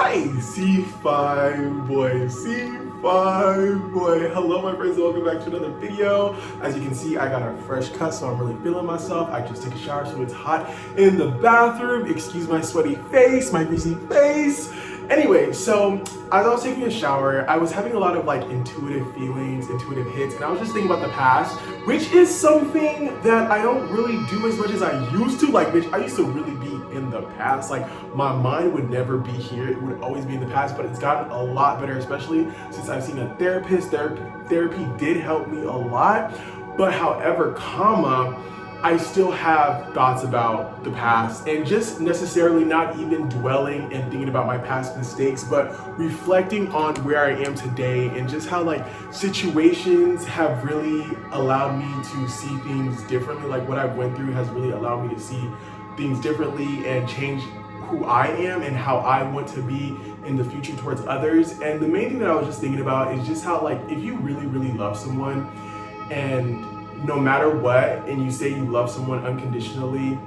Hi, C5 boy, C5 boy. Hello, my friends, welcome back to another video. As you can see, I got a fresh cut, so I'm really feeling myself. I just took a shower, so it's hot in the bathroom. Excuse my sweaty face, my greasy face. Anyway, so as I was taking a shower, I was having a lot of like intuitive feelings, intuitive hits, and I was just thinking about the past, which is something that I don't really do as much as I used to. Like, bitch, I used to really be in the past. Like, my mind would never be here. It would always be in the past, but it's gotten a lot better, especially since I've seen a therapist. Therapy did help me a lot, but however, I still have thoughts about the past and just necessarily not even dwelling and thinking about my past mistakes, but reflecting on where I am today and just how like situations have really allowed me to see things differently. Like what I've went through has really allowed me to see things differently and change who I am and how I want to be in the future towards others. And the main thing that I was just thinking about is just how like if you really, really love someone and no matter what, and you say you love someone unconditionally,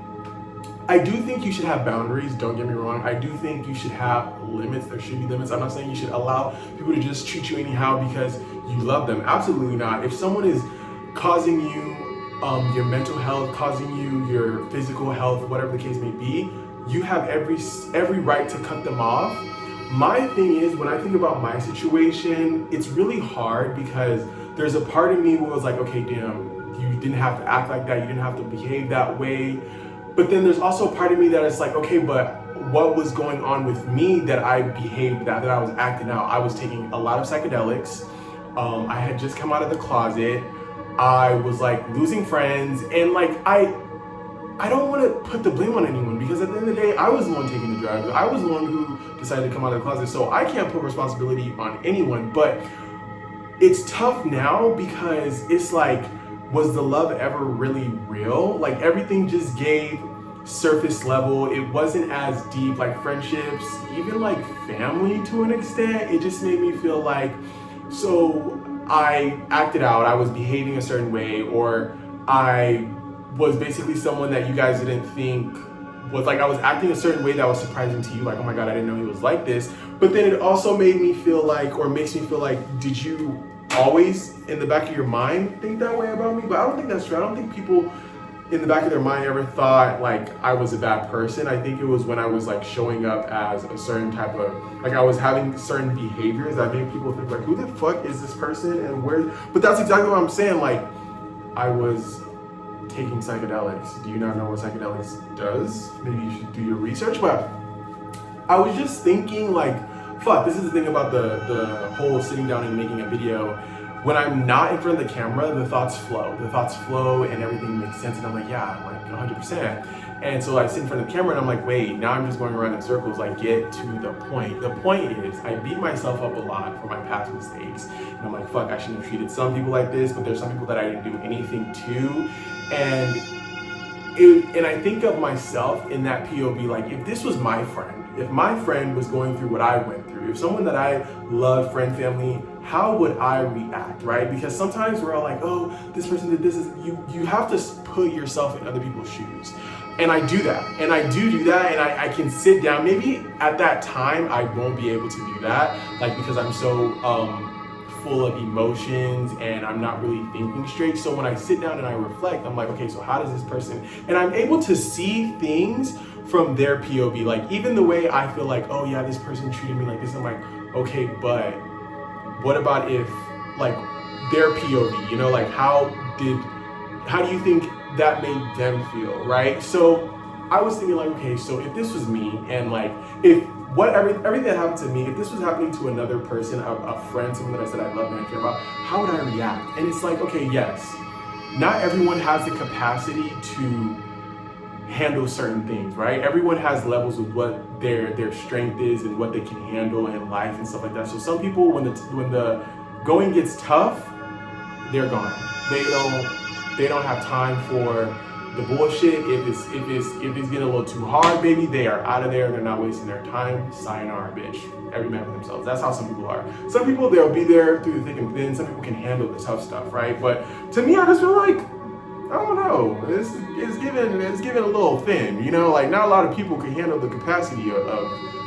I do think you should have boundaries, don't get me wrong. I do think you should have limits, there should be limits. I'm not saying you should allow people to just treat you anyhow because you love them, absolutely not. If someone is causing you your mental health, causing you your physical health, whatever the case may be, you have every right to cut them off. My thing is, when I think about my situation, it's really hard because there's a part of me where was like, okay, damn, you didn't have to act like that, you didn't have to behave that way. But then there's also a part of me that is like, okay, but what was going on with me that I behaved that I was acting out? I was taking a lot of psychedelics. I had just come out of the closet. I was like losing friends, and like I don't want to put the blame on anyone because at the end of the day, I was the one taking the drugs. I was the one who decided to come out of the closet, so I can't put responsibility on anyone. But it's tough now because it's like, was the love ever really real? Like everything just gave surface level. It wasn't as deep, like friendships, even like family to an extent. It just made me feel like, so I acted out, I was behaving a certain way, or I was basically someone that you guys didn't think was like, I was acting a certain way that was surprising to you, like, oh my God, I didn't know he was like this. But then it also made me feel like, or makes me feel like, did you always in the back of your mind think that way about me? But I don't think that's true. I don't think people in the back of their mind ever thought like I was a bad person. I think it was when I was like showing up as a certain type of, like I was having certain behaviors that made people think like, who the fuck is this person and where? But that's exactly what I'm saying. Like I was taking psychedelics. Do you not know what psychedelics does? Maybe you should do your research. But I was just thinking like, fuck, this is the thing about the whole sitting down and making a video. When I'm not in front of the camera, the thoughts flow and everything makes sense. And I'm like, yeah, like 100%. And so I sit in front of the camera and I'm like, wait, now I'm just going around in circles, like get to the point. The point is I beat myself up a lot for my past mistakes. And I'm like, fuck, I shouldn't have treated some people like this, but there's some people that I didn't do anything to. And I think of myself in that POV, like if this was my friend, if my friend was going through what I went through, if someone that I love, friend, family, how would I react, right? Because sometimes we're all like, oh, this person did this. You have to put yourself in other people's shoes. And I do that. And I do that. And I can sit down. Maybe at that time, I won't be able to do that. Like, because I'm so full of emotions and I'm not really thinking straight. So when I sit down and I reflect, I'm like, okay, so how does this person, and I'm able to see things from their POV. Like even the way I feel like, oh yeah, this person treated me like this. I'm like, okay, but what about if like their POV, you know, like how do you think that made them feel, right? So I was thinking like, okay, so if this was me and like, if everything that happened to me, if this was happening to another person, a friend, someone that I said I love and I care about, how would I react? And it's like, okay, yes, not everyone has the capacity to handle certain things, right? Everyone has levels of what their strength is and what they can handle in life and stuff like that. So some people, when the going gets tough, they're gone. They don't have time for the bullshit. If it's getting a little too hard, baby, they are out of there. They're not wasting their time. Sayonara, bitch. Every man for themselves. That's how some people are. Some people, they'll be there through the thick and thin. Some people can handle the tough stuff, right? But to me, I just feel like, I don't know. It's given a little thin, you know. Like not a lot of people can handle the capacity of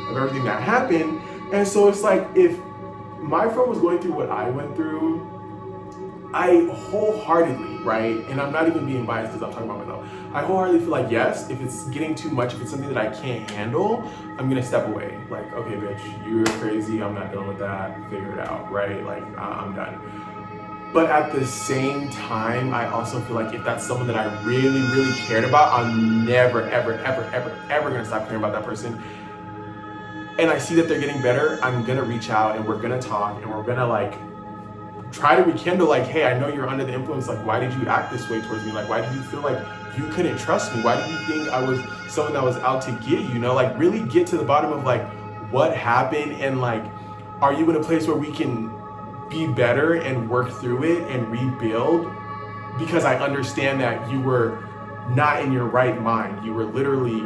of everything that happened. And so it's like, if my friend was going through what I went through, I wholeheartedly, right, and I'm not even being biased because I'm talking about myself, I wholeheartedly feel like, yes, if it's getting too much, if it's something that I can't handle, I'm gonna step away. Like, okay, bitch, you're crazy, I'm not dealing with that, figure it out, right? Like, I'm done. But at the same time, I also feel like if that's someone that I really, really cared about, I'm never, ever, ever, ever, ever gonna stop caring about that person. And I see that they're getting better, I'm gonna reach out and we're gonna talk and we're gonna like try to rekindle, like, hey, I know you're under the influence, like, why did you act this way towards me? Like, why did you feel like you couldn't trust me? Why did you think I was someone that was out to get you? You know, like, really get to the bottom of like what happened, and like, are you in a place where we can be better and work through it and rebuild? Because I understand that you were not in your right mind. You were literally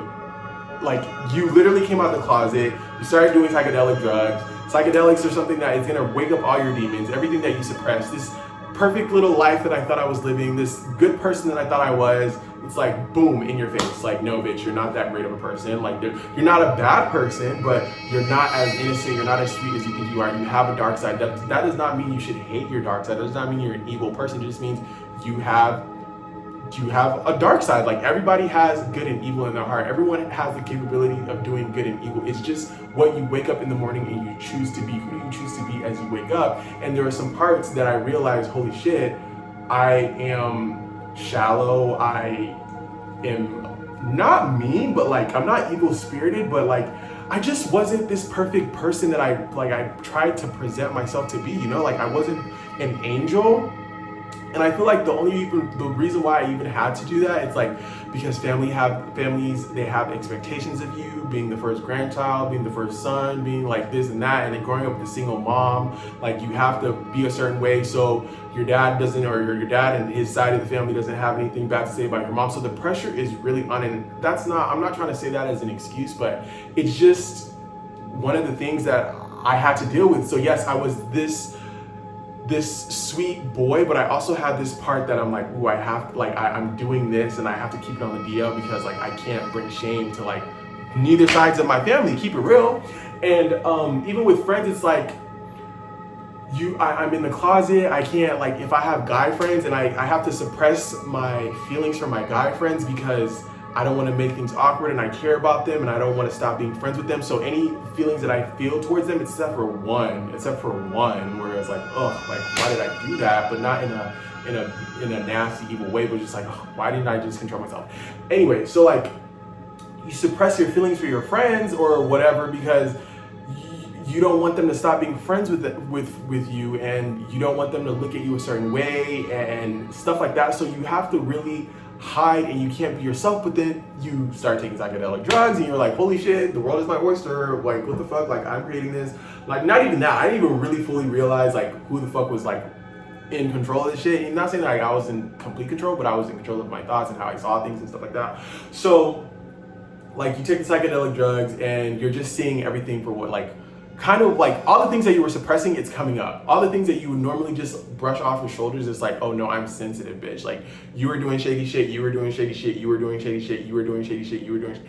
like, you literally came out of the closet, you started doing psychedelic drugs. Psychedelics are something that is gonna wake up all your demons, everything that you suppressed. This perfect little life that I thought I was living, this good person that I thought I was, it's like, boom, in your face. Like, no, bitch, you're not that great of a person. Like, you're not a bad person, but you're not as innocent, you're not as sweet as you think you are. You have a dark side. That does not mean you should hate your dark side. That does not mean you're an evil person. It just means you have a dark side. Like, everybody has good and evil in their heart. Everyone has the capability of doing good and evil. It's just what you wake up in the morning and you choose to be. Who do you choose to be as you wake up? And there are some parts that I realized, holy shit, I am shallow, I am not mean, but like, I'm not evil spirited, but like, I just wasn't this perfect person that I tried to present myself to be, you know, like, I wasn't an angel. And I feel like the reason why I even had to do that, it's like, because families, they have expectations of you, being the first grandchild, being the first son, being like this and that, and then growing up with a single mom, like, you have to be a certain way so your dad doesn't, or your dad and his side of the family doesn't have anything bad to say about your mom. So the pressure is really on, and I'm not trying to say that as an excuse, but it's just one of the things that I had to deal with. So yes, I was this sweet boy, but I also had this part that I'm like, ooh, I have, like, I'm doing this and I have to keep it on the DL because like, I can't bring shame to like neither sides of my family, keep it real. And even with friends, it's like, I'm in the closet, I can't, like, if I have guy friends and I have to suppress my feelings for my guy friends because I don't want to make things awkward and I care about them and I don't want to stop being friends with them. So any feelings that I feel towards them, except for one, where it's like, oh, like, why did I do that? But not in a nasty, evil way, but just like, oh, why didn't I just control myself? Anyway, so like, you suppress your feelings for your friends or whatever because you don't want them to stop being friends with you, and you don't want them to look at you a certain way and stuff like that. So you have to really hide and you can't be yourself, but then you start taking psychedelic drugs and you're like, holy shit, the world is my oyster, like, what the fuck, like, I'm creating this. Like, not even that, I didn't even really fully realize like who the fuck was like in control of this shit. I'm not saying that like, I was in complete control, but I was in control of my thoughts and how I saw things and stuff like that. So like, you take the psychedelic drugs and you're just seeing everything for what, like, kind of like all the things that you were suppressing, it's coming up. All the things that you would normally just brush off your shoulders, it's like, oh no, I'm sensitive, bitch. Like, you were doing shady shit, you were doing shady shit, you were doing shady shit, you were doing shady shit, you were doing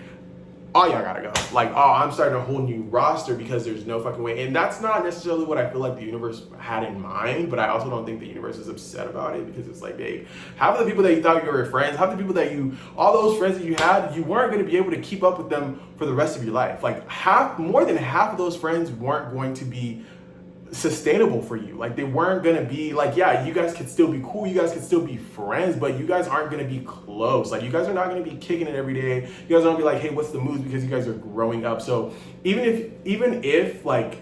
all y'all gotta go. Like, oh, I'm starting a whole new roster because there's no fucking way. And that's not necessarily what I feel like the universe had in mind, but I also don't think the universe is upset about it because it's like, babe, half of the people that you thought you were friends, half the people that all those friends that you had, you weren't gonna be able to keep up with them for the rest of your life. Like, more than half of those friends weren't going to be sustainable for you. Like, they weren't gonna be like, yeah, you guys could still be cool, you guys could still be friends, but you guys aren't gonna be close. Like, you guys are not gonna be kicking it every day. You guys aren't gonna be like, hey, what's the moves, because you guys are growing up. So even if like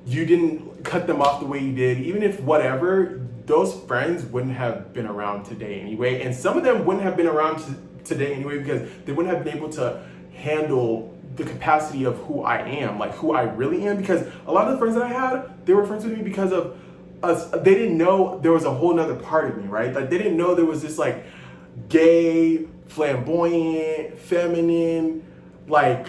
you didn't cut them off the way you did, even if whatever, those friends wouldn't have been around today anyway. And some of them wouldn't have been around today anyway because they wouldn't have been able to handle the capacity of who I am, like who I really am. Because a lot of the friends that I had, they were friends with me because of us. They didn't know there was a whole nother part of me, right? Like, they didn't know there was this like gay, flamboyant, feminine, like,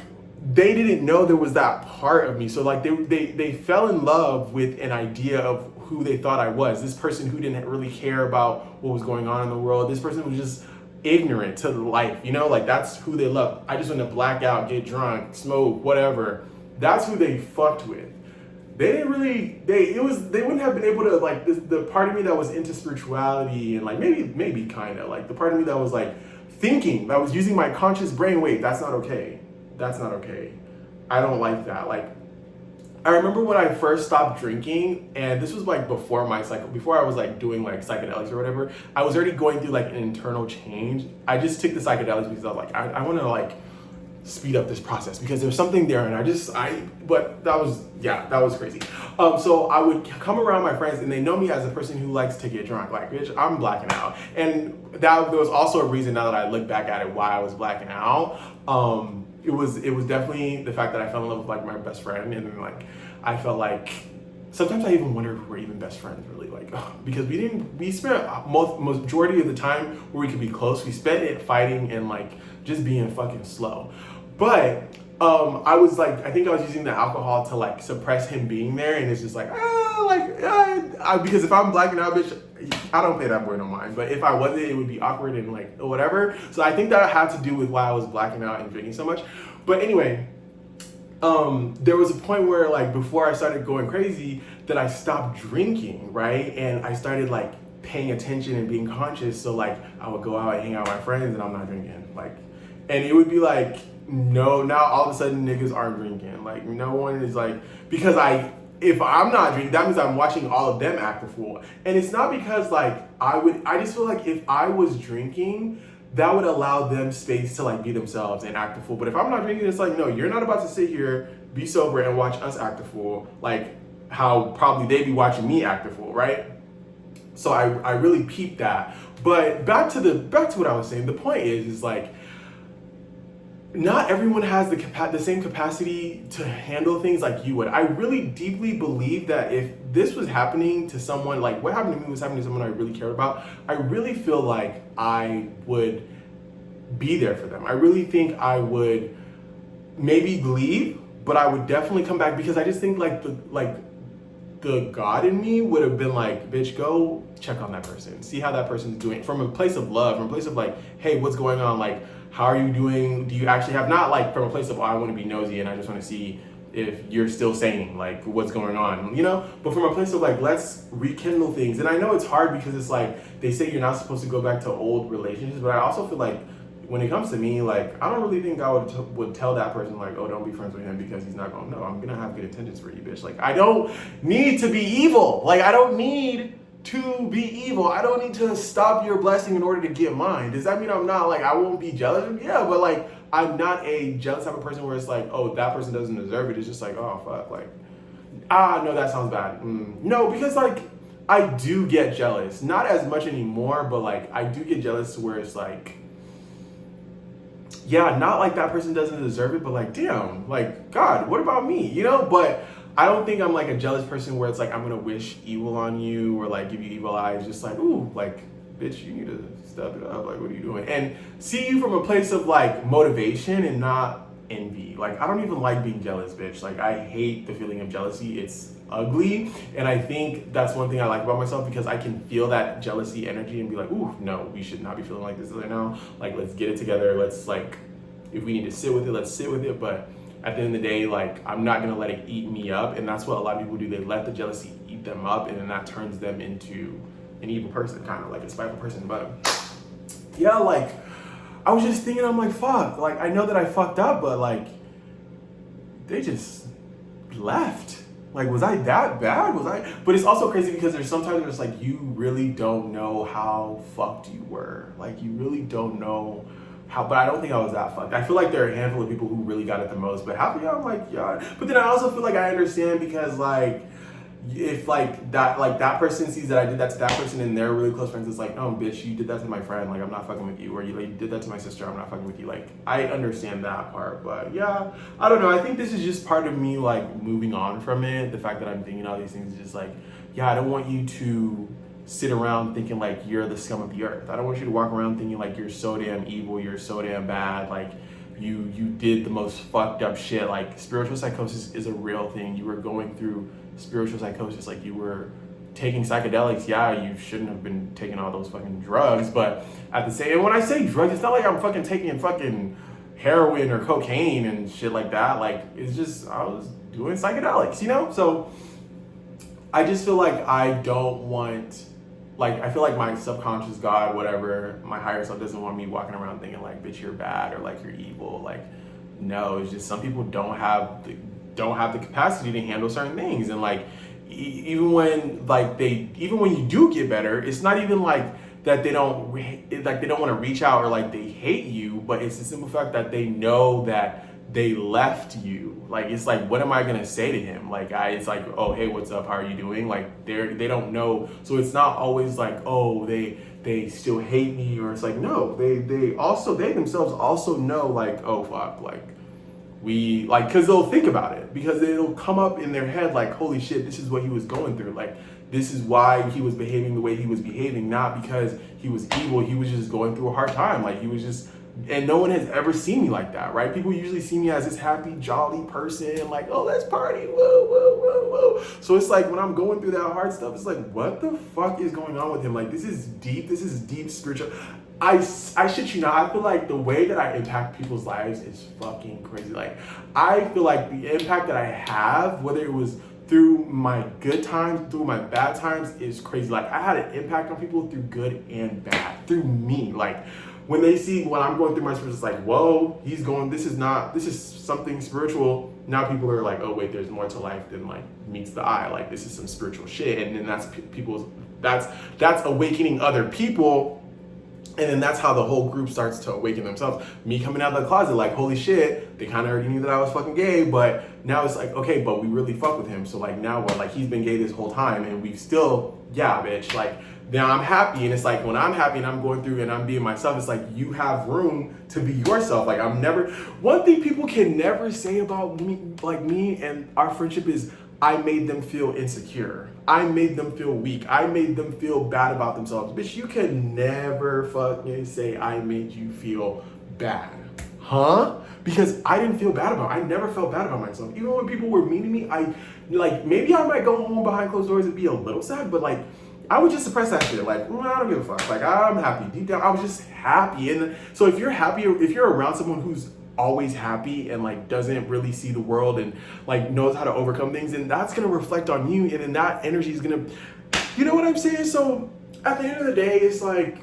they didn't know there was that part of me. So like, they fell in love with an idea of who they thought I was. This person who didn't really care about what was going on in the world. This person was just ignorant to life, you know, like, that's who they love. I just want to black out, get drunk, smoke, whatever. that's who they fucked with. They didn't really, they wouldn't have been able to, like, the part of me that was into spirituality and, like, maybe kind of, like, the part of me that was, like, thinking, that was using my conscious brain, wait, that's not okay. That's not okay. I don't like that. Like, I remember when I first stopped drinking, and this was, like, before I was, like, doing, like, psychedelics or whatever, I was already going through, like, an internal change. I just took the psychedelics because I was like, I want to, like, speed up this process because there's something there, and but that was crazy. So I would come around my friends, and they know me as a person who likes to get drunk. Like, bitch, I'm blacking out, and there was also a reason, now that I look back at it, why I was blacking out. It was definitely the fact that I fell in love with, like, my best friend, and then, like, I felt like sometimes I even wonder if we're even best friends, really, like, because we spent majority of the time where we could be close, we spent it fighting and, like, just being fucking slow. But I think I was using the alcohol to, like, suppress him being there, and it's just like, because if I'm blacking out, bitch, I don't pay that boy no mind. But if I wasn't, it would be awkward and, like, whatever. So I think that had to do with why I was blacking out and drinking so much. But anyway, there was a point where, like, before I started going crazy, that I stopped drinking, right? And I started, like, paying attention and being conscious. So, like, I would go out and hang out with my friends, and I'm not drinking, like, and it would be like, no, now all of a sudden niggas aren't drinking. Like, no one is, like, because if I'm not drinking, that means I'm watching all of them act a fool. And it's not because, like, I just feel like if I was drinking, that would allow them space to, like, be themselves and act a fool. But if I'm not drinking, it's like, no, you're not about to sit here, be sober, and watch us act a fool, like how probably they'd be watching me act a fool, right? So I really peeped that. But back to what I was saying, the point is like, not everyone has the same capacity to handle things like you would. I really deeply believe that if this was happening to someone, like what happened to me was happening to someone I really cared about, I really feel like I would be there for them. I really think I would maybe leave, but I would definitely come back, because I just think the God in me would have been like, bitch, go check on that person. See how that person's doing, from a place of love, from a place of like, hey, what's going on? Like, how are you doing? Do you actually have, not like from a place of, oh, I want to be nosy and I just want to see if you're still sane, like what's going on, you know? But from a place of like, let's rekindle things. And I know it's hard because it's like, they say you're not supposed to go back to old relationships, but I also feel like when it comes to me, like, I don't really think I would tell that person like, oh, don't be friends with him because he's not going, no, I'm gonna have good intentions for you, bitch. Like, I don't need to be evil. Like, I don't need to be evil. I don't need to stop your blessing in order to get mine. Does that mean I'm not, like, I won't be jealous? Yeah, but like, I'm not a jealous type of person where it's like, oh, that person doesn't deserve it. It's just like, oh, fuck, like, no, that sounds bad. No, because like, I do get jealous. Not as much anymore, but like, I do get jealous to where it's like, yeah, not like that person doesn't deserve it, but like, damn, like, God, what about me? You know? But I don't think I'm like a jealous person where it's like, I'm gonna wish evil on you or like give you evil eyes. Just like, ooh, like, bitch, you need to step it up. Like, what are you doing? And see you from a place of like motivation and not envy. Like, I don't even like being jealous, bitch. Like, I hate the feeling of jealousy. It's ugly. And I think that's one thing I like about myself, because I can feel that jealousy energy and be like, ooh, no, we should not be feeling like this right now. Like, let's get it together. Let's, like, if we need to sit with it, let's sit with it. But at the end of the day, like, I'm not gonna let it eat me up. And that's what a lot of people do. They let the jealousy eat them up, and then that turns them into an evil person, kind of like a spiteful person. But yeah, like, I was just thinking, I'm like, fuck, like, I know that I fucked up, but like, they just left. Like, was I that bad? But it's also crazy because there's sometimes where it's like, you really don't know how fucked you were. Like, you really don't know how, but I don't think I was that fucked. I feel like there are a handful of people who really got it the most, but half of y'all, I'm like, yeah. But then I also feel like I understand, because like, if like that person sees that I did that to that person and they're really close friends, it's like, oh, bitch, you did that to my friend, like, I'm not fucking with you. Or you, like, you did that to my sister, I'm not fucking with you. Like, I understand that part. But yeah, I don't know, I think this is just part of me like moving on from it. The fact that I'm thinking all these things is just like, yeah, I don't want you to sit around thinking like you're the scum of the earth. I don't want you to walk around thinking like you're so damn evil, you're so damn bad, like you did the most fucked up shit. Like, spiritual psychosis is a real thing. You were going through spiritual psychosis, like you were taking psychedelics. Yeah, you shouldn't have been taking all those fucking drugs, but at the same, and when I say drugs, it's not like I'm fucking taking fucking heroin or cocaine and shit like that. Like, it's just, I was doing psychedelics, you know? So I just feel like I don't want, like, I feel like my subconscious God, whatever, my higher self doesn't want me walking around thinking like, bitch, you're bad or like you're evil. Like, no, it's just some people don't have the capacity to handle certain things. And like, even when you do get better, it's not even like that they don't want to reach out or like they hate you, but it's the simple fact that they know that they left you. Like, it's like, what am I gonna say to him? Like, it's like, oh, hey, what's up? How are you doing? Like, they don't know. So it's not always like, oh, they still hate me, or it's like, no, they themselves also know, like, oh fuck, like, we, like, because they'll think about it, because it'll come up in their head like, holy shit, this is what he was going through. Like, this is why he was behaving the way he was behaving, not because he was evil. He was just going through a hard time. Like, he was just, and no one has ever seen me like that, right? People usually see me as this happy, jolly person, like, oh, let's party, whoa, whoa, whoa, whoa. So it's like, when I'm going through that hard stuff, it's like, what the fuck is going on with him? Like, this is deep spiritual. I shit you not, I feel like the way that I impact people's lives is fucking crazy. Like, I feel like the impact that I have, whether it was through my good times, through my bad times, is crazy. Like, I had an impact on people through good and bad, through me. Like, when they see what I'm going through my spiritual, it's like, whoa, this is something spiritual. Now people are like, oh wait, there's more to life than like meets the eye. Like, this is some spiritual shit. And then that's awakening other people. And then that's how the whole group starts to awaken themselves. Me coming out of the closet, like, holy shit, they kind of already knew that I was fucking gay, but now it's like, okay, but we really fuck with him. So like, now what? Like, he's been gay this whole time, and we've still, yeah, bitch, like, now I'm happy. And it's like, when I'm happy and I'm going through and I'm being myself, it's like, you have room to be yourself. Like, one thing people can never say about me and our friendship is, I made them feel insecure. I made them feel weak. I made them feel bad about themselves. Bitch, you can never fucking say I made you feel bad. Huh? Because I didn't feel bad about it. I never felt bad about myself. Even when people were mean to me, maybe I might go home behind closed doors and be a little sad, but like, I would just suppress that shit. Like, I don't give a fuck. Like, I'm happy. Deep down, I was just happy. And so if you're happy, if you're around someone who's always happy and like doesn't really see the world and like knows how to overcome things, and that's gonna reflect on you, and then that energy is gonna, you know what I'm saying? So at the end of the day, it's like,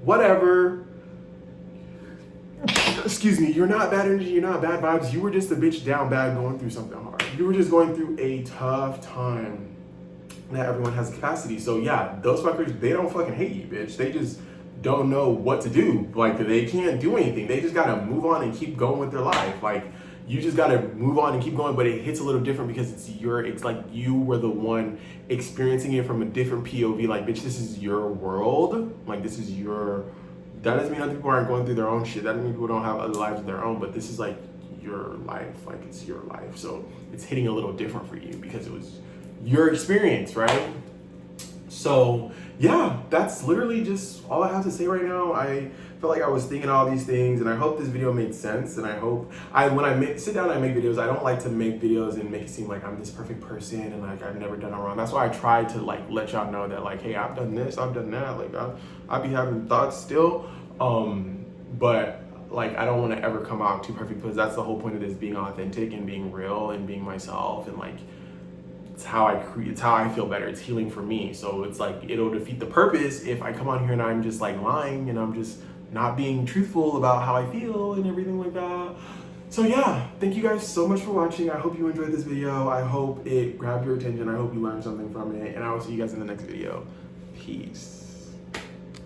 whatever. Excuse me, you're not bad energy, you're not bad vibes, you were just a bitch down bad going through something hard. You were just going through a tough time. Not everyone has capacity. So yeah, those fuckers, they don't fucking hate you, bitch. They just don't know what to do. Like, they can't do anything. They just gotta move on and keep going with their life. Like, you just gotta move on and keep going, but it hits a little different because it's like you were the one experiencing it from a different POV. Like, bitch, this is your world. Like, that doesn't mean other people aren't going through their own shit. That doesn't mean people don't have other lives of their own, but this is like your life. Like, it's your life. So it's hitting a little different for you because it was your experience, right? So yeah, that's literally just all I have to say right now. I felt like I was thinking all these things, and I hope this video made sense. And I hope when I sit down and I make videos, I don't like to make videos and make it seem like I'm this perfect person and like I've never done it wrong. That's why I try to like let y'all know that like, hey, I've done this, I've done that. Like, I be having thoughts still, but like, I don't want to ever come out too perfect, because that's the whole point of this, being authentic and being real and being myself. And like, it's how I feel better. It's healing for me. So it's like, it'll defeat the purpose if I come on here and I'm just like lying and I'm just not being truthful about how I feel and everything like that. So yeah, thank you guys so much for watching. I hope you enjoyed this video. I hope it grabbed your attention. I hope you learned something from it, and I will see you guys in the next video. Peace.